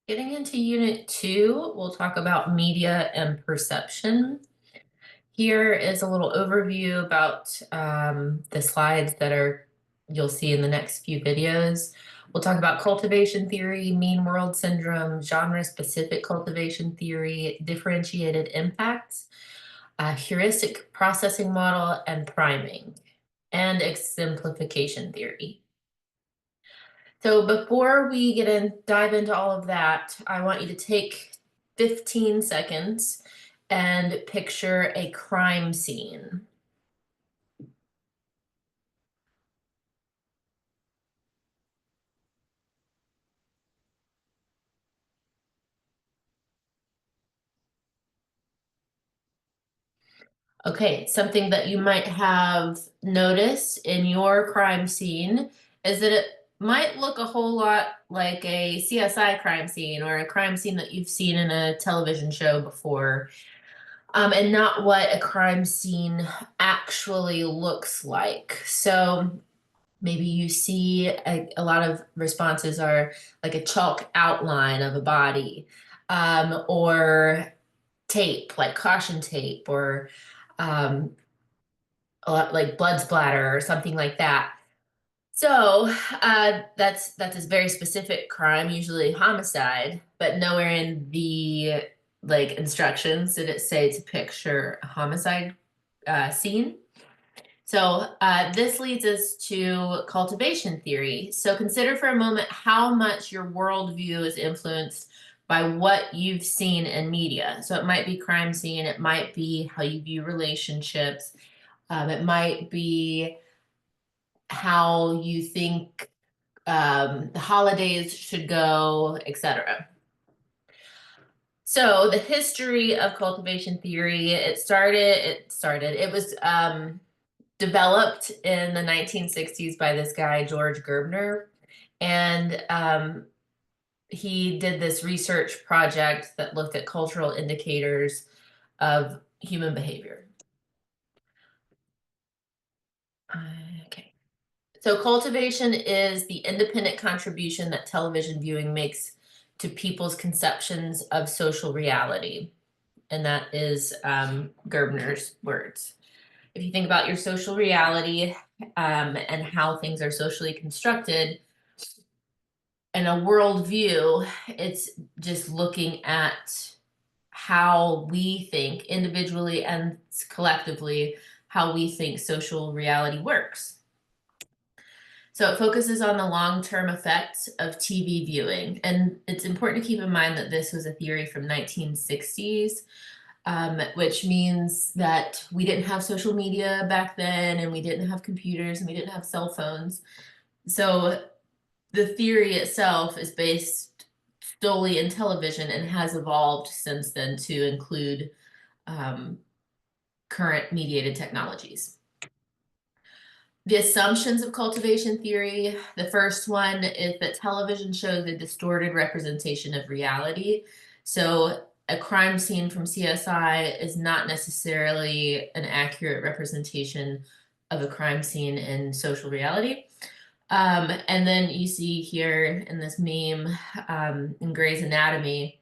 Getting into Unit 2, we'll talk about media and perception. Here is a little overview about the slides that you'll see in the next few videos. We'll talk about cultivation theory, mean world syndrome, genre-specific cultivation theory, differentiated impacts, heuristic processing model, and priming, and exemplification theory. So before we dive into all of that, I want you to take 15 seconds and picture a crime scene. Okay, something that you might have noticed in your crime scene is that it might look a whole lot like a CSI crime scene or a crime scene that you've seen in a television show before, and not what a crime scene actually looks like. So maybe you see a lot of responses are like a chalk outline of a body, or tape, like caution tape, or um, a lot like blood splatter or something like that. So that's a very specific crime, usually homicide, but nowhere in the like instructions did it say to picture a homicide scene. So this leads us to cultivation theory. So consider for a moment how much your worldview is influenced by what you've seen in media. So it might be crime scene, it might be how you view relationships, it might be how you think the holidays should go, etc. So the history of cultivation theory, it was developed in the 1960s by this guy, George Gerbner. And he did this research project that looked at cultural indicators of human behavior. Okay. So cultivation is the independent contribution that television viewing makes to people's conceptions of social reality. And that is Gerbner's words. If you think about your social reality and how things are socially constructed, and a worldview, it's just looking at how we think individually and collectively, how we think social reality works. So it focuses on the long-term effects of TV viewing. And it's important to keep in mind that this was a theory from 1960s, which means that we didn't have social media back then, and we didn't have computers, and we didn't have cell phones. So the theory itself is based solely in television and has evolved since then to include current mediated technologies. The assumptions of cultivation theory, the first one is that television shows a distorted representation of reality. So a crime scene from CSI is not necessarily an accurate representation of a crime scene in social reality. And then you see here in this meme in Grey's Anatomy,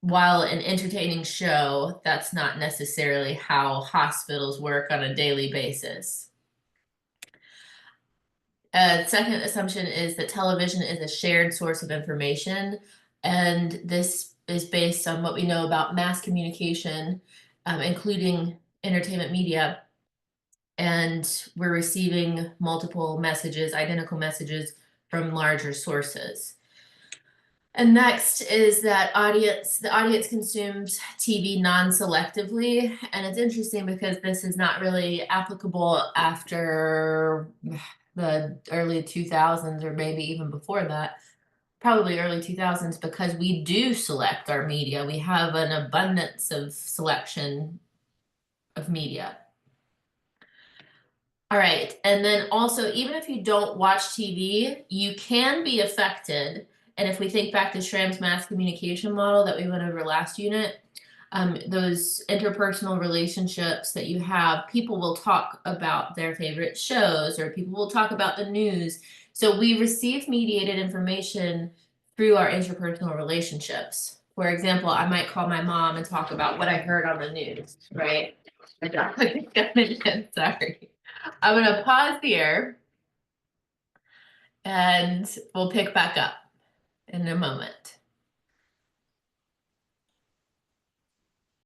while an entertaining show, that's not necessarily how hospitals work on a daily basis. Second assumption is that television is a shared source of information, and this is based on what we know about mass communication, including entertainment media. And we're receiving multiple messages, identical messages from larger sources. And next is that the audience consumes TV non-selectively. And it's interesting because this is not really applicable after the early 2000s, or maybe even before that, probably early 2000s, because we do select our media. We have an abundance of selection of media. All right, and then also, even if you don't watch TV, you can be affected. And if we think back to Schramm's mass communication model that we went over last unit, those interpersonal relationships that you have, people will talk about their favorite shows, or people will talk about the news. So we receive mediated information through our interpersonal relationships. For example, I might call my mom and talk about what I heard on the news, right? My dog is coming in, sorry. I'm gonna pause here and we'll pick back up in a moment.